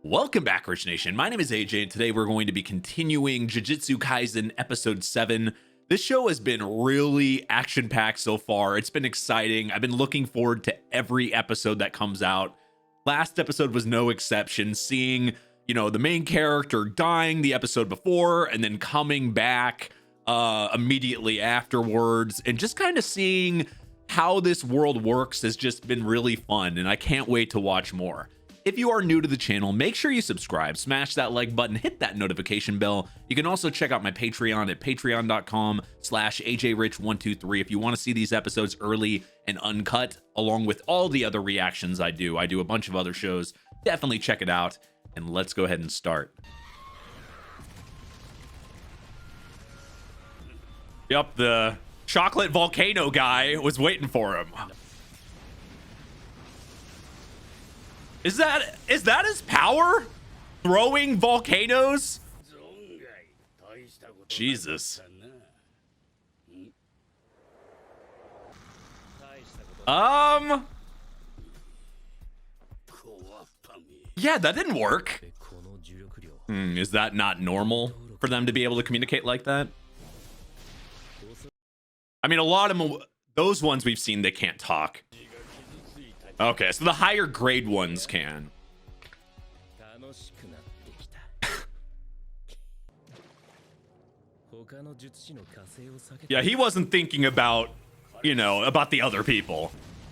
Welcome back, Rich Nation. My name is AJ, and today we're going to be continuing Jujutsu Kaisen Episode 7. This show has been really action-packed so far. It's been exciting. I've been looking forward to every episode that comes out. Last episode was no exception, seeing, the main character dying the episode before and then coming back immediately afterwards, and just kind of seeing how this world works has just been really fun, and I can't wait to watch more. If you are new to the channel, make sure you subscribe, smash that like button, hit that notification bell. You can also check out my Patreon at patreon.com/AJRich123 if you want to see these episodes early and uncut, along with all the other reactions I do. I do a bunch of other shows. Definitely check it out, and let's go ahead and start. Yep, the chocolate volcano guy was waiting for him. Is that his power? Throwing volcanoes? Jesus. Yeah, that didn't work. Is that not normal for them to be able to communicate like that? I mean, a lot of them, those ones we've seen, they can't talk. Okay, so the higher grade ones can. Yeah, he wasn't thinking about, about the other people.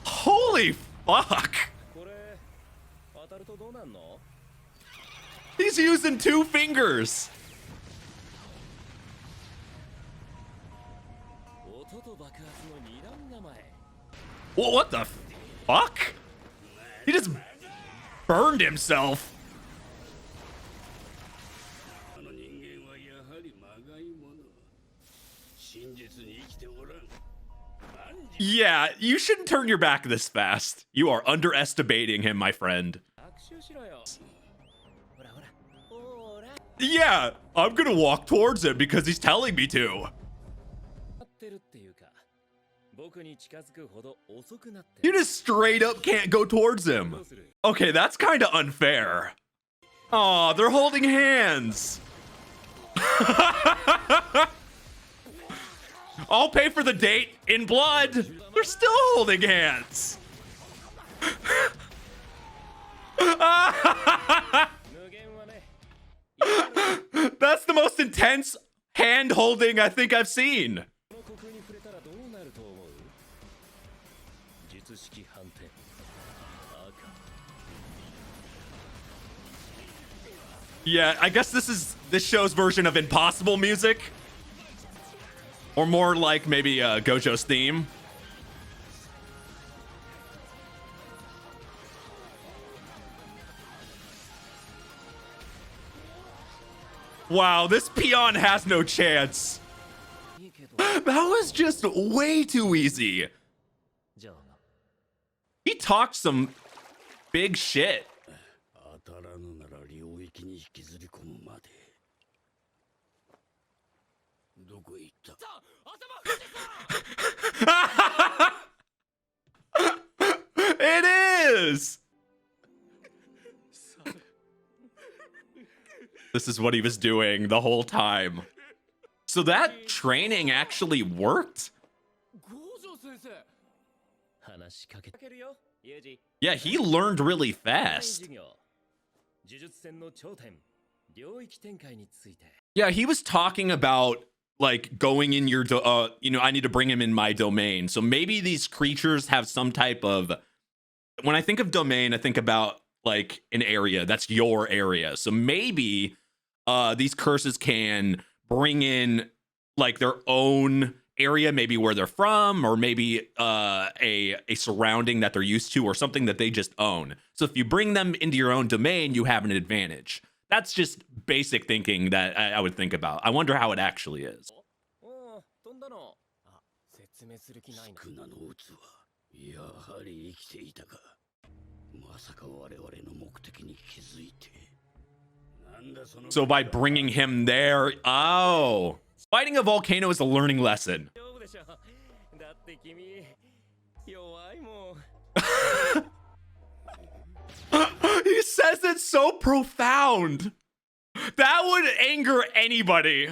Holy fuck! He's using 2 fingers. Well, what the fuck? He just burned himself. Yeah, you shouldn't turn your back this fast. You are underestimating him, my friend. Yeah, I'm gonna walk towards him because he's telling me to. You just straight up can't go towards him. Okay, that's kind of unfair. Aw, they're holding hands. I'll pay for the date in blood. They're still holding hands. That's the most intense hand holding I think I've seen. Yeah, I guess this is this show's version of Impossible music. Or more like maybe Gojo's theme. Wow, this peon has no chance. That was just way too easy. He talked some big shit. It is. This is what he was doing the whole time. So that training actually worked? Yeah, he learned really fast. Yeah, he was talking about like going in your, I need to bring him in my domain. So maybe these creatures have some type of, when I think of domain, I think about like an area that's your area. So maybe these curses can bring in like their own area, maybe where they're from, or maybe a surrounding that they're used to, or something that they just own. So if you bring them into your own domain, you have an advantage. That's just basic thinking that I would think about. I wonder how it actually is. So by bringing him there, oh, fighting a volcano is a learning lesson. He's says it so profound. That would anger anybody.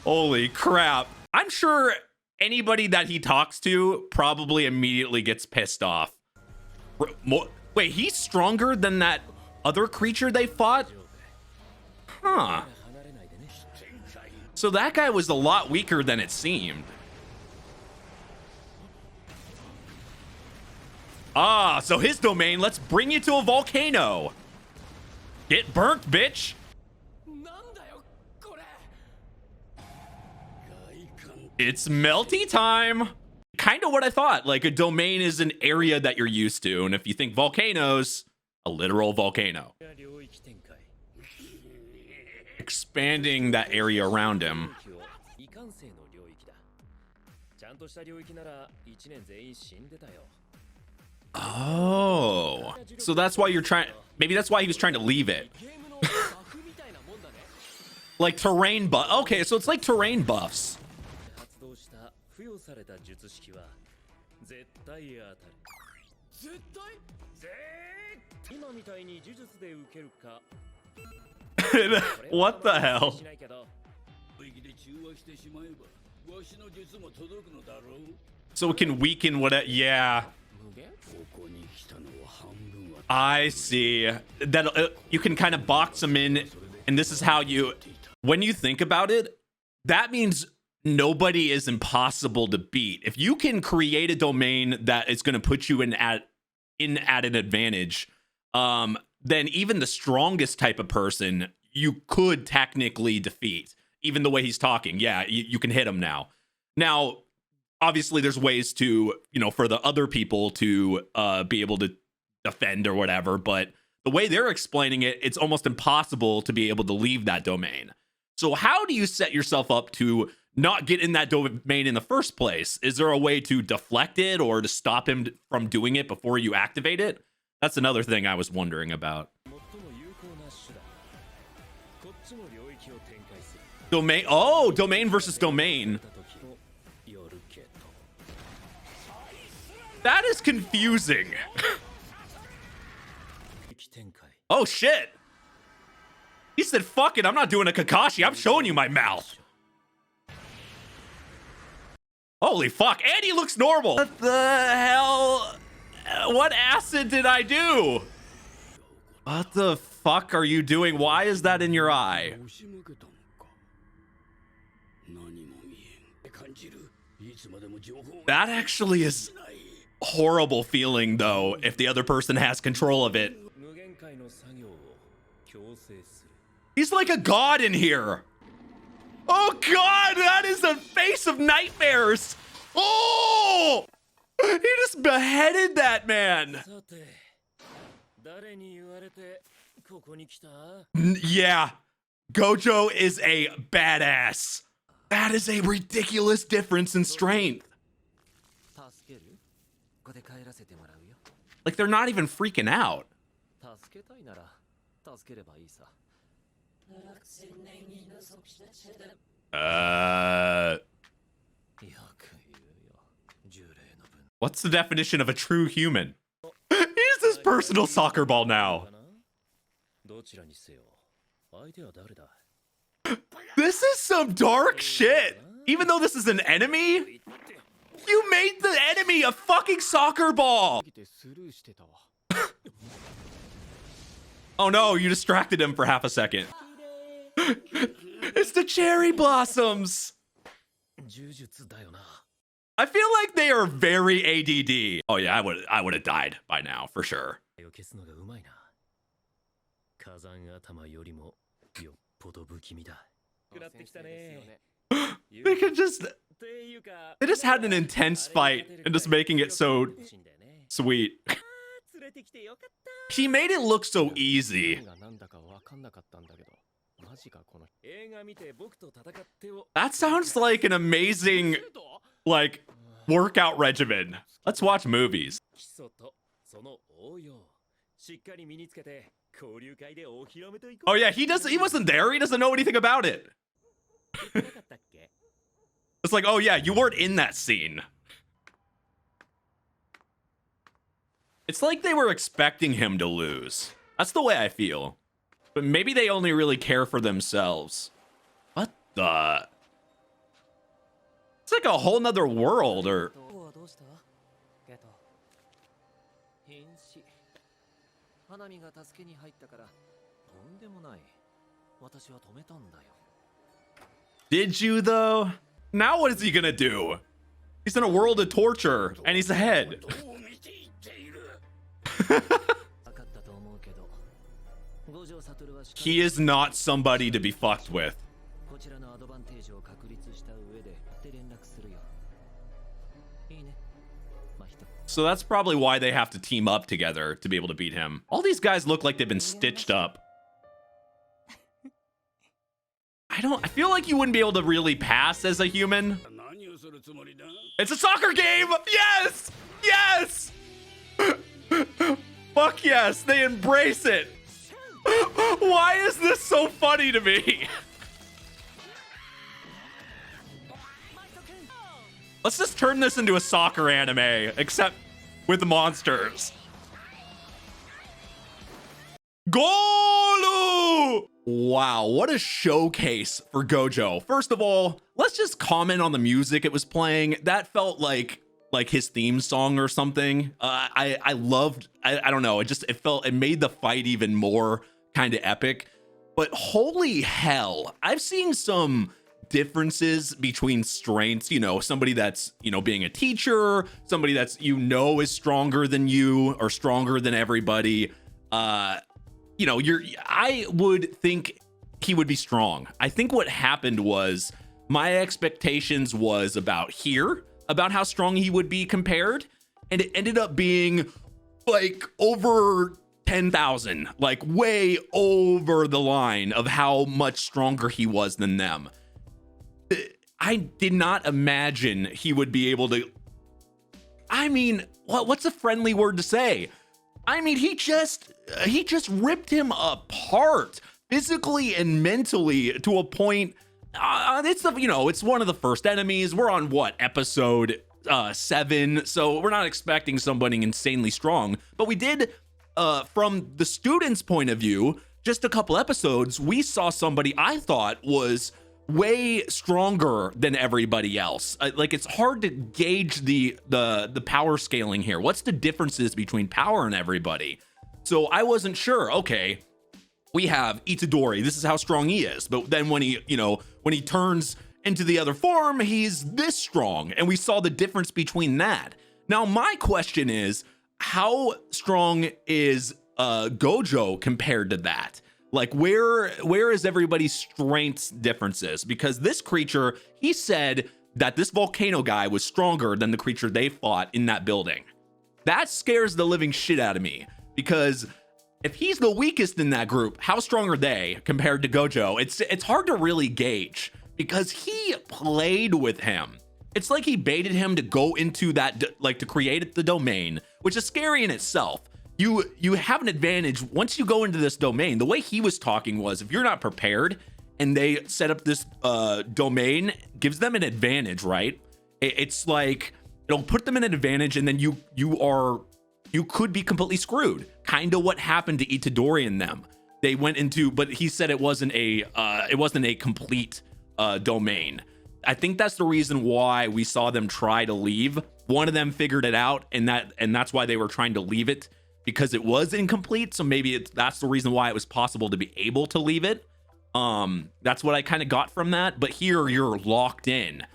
Holy crap. I'm sure anybody that he talks to probably immediately gets pissed off. Wait, he's stronger than that other creature they fought? Huh. So that guy was a lot weaker than it seemed. Ah, so his domain, let's bring you to a volcano. Get burnt, bitch. It's melty time. Kind of what I thought. Like, a domain is an area that you're used to. And if you think volcanoes, a literal volcano. Expanding that area around him. Oh, so that's why you're trying. Maybe that's why he was trying to leave it. Like terrain buff. Okay, so it's like terrain buffs. What the hell? So it can weaken what? Yeah. I see. That you can kind of box them in, and this is how you. When you think about it, that means nobody is impossible to beat. If you can create a domain that is going to put you at an advantage, then even the strongest type of person you could technically defeat. Even the way he's talking, yeah, you can hit him now. Now, obviously, there's ways to, for the other people to be able to defend or whatever, but the way they're explaining it, it's almost impossible to be able to leave that domain. So how do you set yourself up to not get in that domain in the first place? Is there a way to deflect it or to stop him from doing it before you activate it? That's another thing I was wondering about. Domain. Oh, domain versus domain. That is confusing. Oh, shit. He said, fuck it, I'm not doing a Kakashi. I'm showing you my mouth. Holy fuck. And he looks normal. What the hell? What acid did I do? What the fuck are you doing? Why is that in your eye? That actually is horrible feeling, though, if the other person has control of it. He's like a god in here. Oh god, that is the face of nightmares. Oh! He just beheaded that man. Yeah, Gojo is a badass. That is a ridiculous difference in strength. Like, they're not even freaking out. What's the definition of a true human? He's his personal soccer ball now. This is some dark shit. Even though this is an enemy, you made the enemy a fucking soccer ball. Oh no, you distracted him for half a second. It's the cherry blossoms. I feel like they are very ADD. Oh yeah, I would have died by now for sure. They just had an intense fight and just making it so sweet. He made it look so easy. That sounds like an amazing, workout regimen. Let's watch movies. Oh yeah, he wasn't there. He doesn't know anything about it. It's like, oh yeah, you weren't in that scene. It's like they were expecting him to lose. That's the way I feel. But maybe they only really care for themselves. What the? It's like a whole nother world, or... Did you, though? Now what is he gonna do? He's in a world of torture, and he's ahead. He is not somebody to be fucked with. So that's probably why they have to team up together to be able to beat him. All these guys look like they've been stitched up. I feel like you wouldn't be able to really pass as a human. It's a soccer game! Yes! Yes! Fuck yes, they embrace it. Why is this so funny to me? Let's just turn this into a soccer anime, except with the monsters. Golu! Wow, what a showcase for Gojo. First of all, let's just comment on the music it was playing. That felt like his theme song or something. I loved, I don't know, it made the fight even more kind of epic. But holy hell, I've seen some differences between strengths, you know, somebody that's, you know, being a teacher, somebody that's, you know, is stronger than you or stronger than everybody. You know, I would think he would be strong. I think what happened was my expectations was about how strong he would be compared, and it ended up being like over 10,000, like way over the line of how much stronger he was than them. I did not imagine he would be able to. I mean, what's a friendly word to say? I mean, he just ripped him apart physically and mentally to a point. It's one of the first enemies. We're on what, episode 7, so we're not expecting somebody insanely strong. But we did, from the student's point of view, just a couple episodes, we saw somebody I thought was way stronger than everybody else. Like, it's hard to gauge the power scaling here. What's the differences between power and everybody? So I wasn't sure. Okay, we have Itadori, this is how strong he is, but then when he turns into the other form, he's this strong, and we saw the difference between that. Now my question is, how strong is Gojo compared to that? Like, where is everybody's strengths differences? Because this creature, he said that this volcano guy was stronger than the creature they fought in that building. That scares the living shit out of me, because if he's the weakest in that group, how strong are they compared to Gojo? It's hard to really gauge, because he played with him. It's like he baited him to go into that, like, to create the domain, which is scary in itself. You have an advantage once you go into this domain. The way he was talking was, if you're not prepared and they set up this domain, gives them an advantage, right? It's like it'll put them in an advantage, and then you could be completely screwed. Kind of what happened to Itadori and them. They went into, but he said it wasn't a complete domain. I think that's the reason why we saw them try to leave. One of them figured it out, and that's why they were trying to leave it, because it was incomplete. So maybe that's the reason why it was possible to be able to leave it. That's what I kind of got from that. But here you're locked in.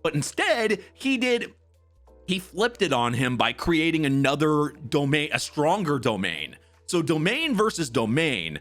But instead, he flipped it on him by creating another domain, a stronger domain. So domain versus domain.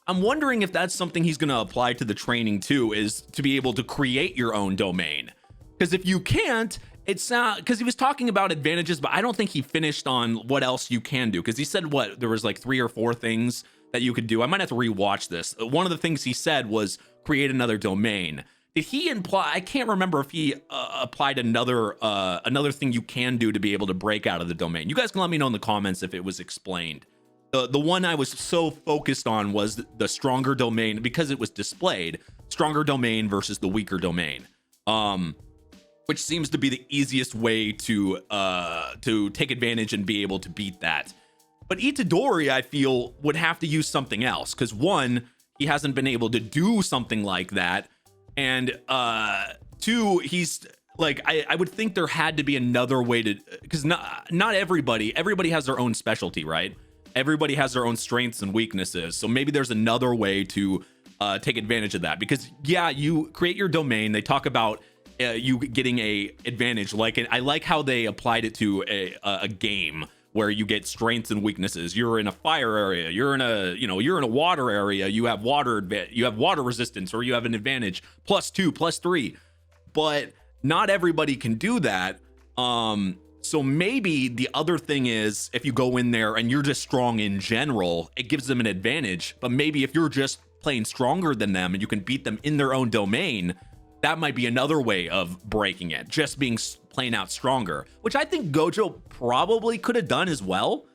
I'm wondering if that's something he's going to apply to the training too, is to be able to create your own domain. Because if you can't, it's because he was talking about advantages, but I don't think he finished on what else you can do. Because he said there was like 3 or 4 things that you could do. I might have to rewatch this. One of the things he said was create another domain. Did he imply? I can't remember if he applied another thing you can do to be able to break out of the domain. You guys can let me know in the comments if it was explained. The one I was so focused on was the stronger domain, because it was displayed. Stronger domain versus the weaker domain. which seems to be the easiest way to take advantage and be able to beat that. But Itadori, I feel, would have to use something else, because one, he hasn't been able to do something like that, and two, he's like, I would think there had to be another way to, because not everybody has their own specialty, right? Everybody has their own strengths and weaknesses, so maybe there's another way to take advantage of that. Because yeah, you create your domain, they talk about you getting a advantage, like, and I like how they applied it to a game where you get strengths and weaknesses. You're in a fire area, you're in a water area, you have water resistance, or you have an advantage +2, +3. But not everybody can do that. So maybe the other thing is, if you go in there and you're just strong in general, it gives them an advantage. But maybe if you're just playing stronger than them and you can beat them in their own domain, that might be another way of breaking it, just being playing out stronger, which I think Gojo probably could have done as well.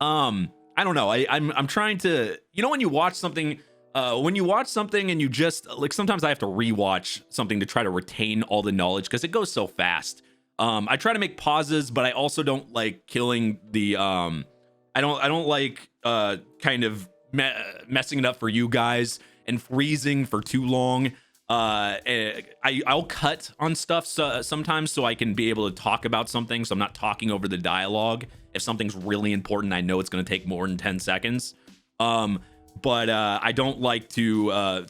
I don't know. I'm trying to, when you watch something, and you just, like, sometimes I have to rewatch something to try to retain all the knowledge because it goes so fast. I try to make pauses, but I also don't like killing the, I don't like kind of messing it up for you guys and freezing for too long. I'll cut on stuff sometimes so I can be able to talk about something, so I'm not talking over the dialogue. If something's really important, I know it's going to take more than 10 seconds. But I don't like to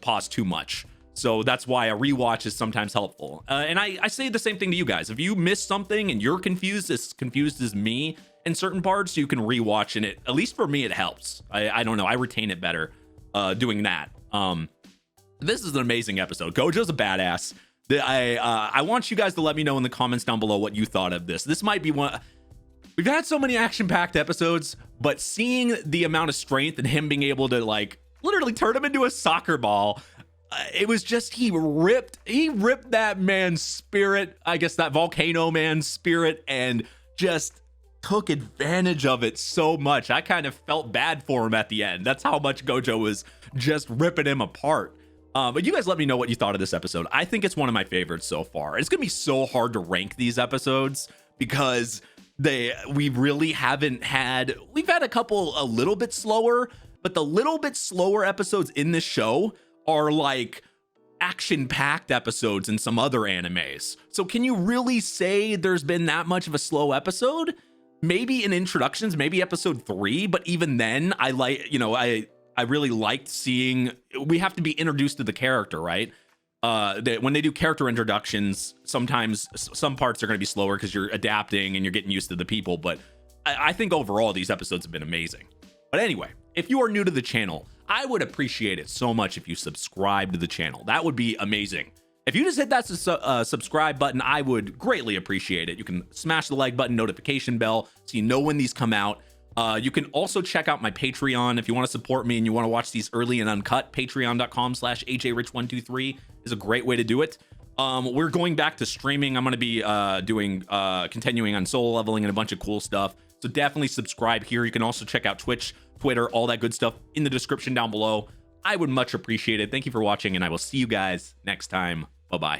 pause too much. So that's why a rewatch is sometimes helpful. And I say the same thing to you guys. If you miss something and you're confused as me in certain parts, you can rewatch, and at least for me, it helps. I don't know. I retain it better doing that. This is an amazing episode. Gojo's a badass. I want you guys to let me know in the comments down below what you thought of this. This might be one. We've had so many action-packed episodes, but seeing the amount of strength and him being able to, like, literally turn him into a soccer ball, it was just, he ripped that man's spirit, I guess that volcano man's spirit, and just took advantage of it so much. I kind of felt bad for him at the end. That's how much Gojo was just ripping him apart. But you guys let me know what you thought of this episode. I think it's one of my favorites so far. It's gonna be so hard to rank these episodes because we've had a couple a little bit slower, but the little bit slower episodes in this show are like action-packed episodes in some other animes. So can you really say there's been that much of a slow episode? Maybe in introductions, maybe episode 3, but even then, I really liked seeing, we have to be introduced to the character, right? When they do character introductions, sometimes some parts are going to be slower because you're adapting and you're getting used to the people. But I think overall, these episodes have been amazing. But anyway, if you are new to the channel, I would appreciate it so much if you subscribe to the channel. That would be amazing. If you just hit that subscribe button, I would greatly appreciate it. You can smash the like button, notification bell, so you know when these come out. You can also check out my Patreon if you want to support me and you want to watch these early and uncut. Patreon.com/AJRich123 is a great way to do it. We're going back to streaming. I'm going to be continuing on solo leveling and a bunch of cool stuff. So definitely subscribe here. You can also check out Twitch, Twitter, all that good stuff in the description down below. I would much appreciate it. Thank you for watching, and I will see you guys next time. Bye-bye.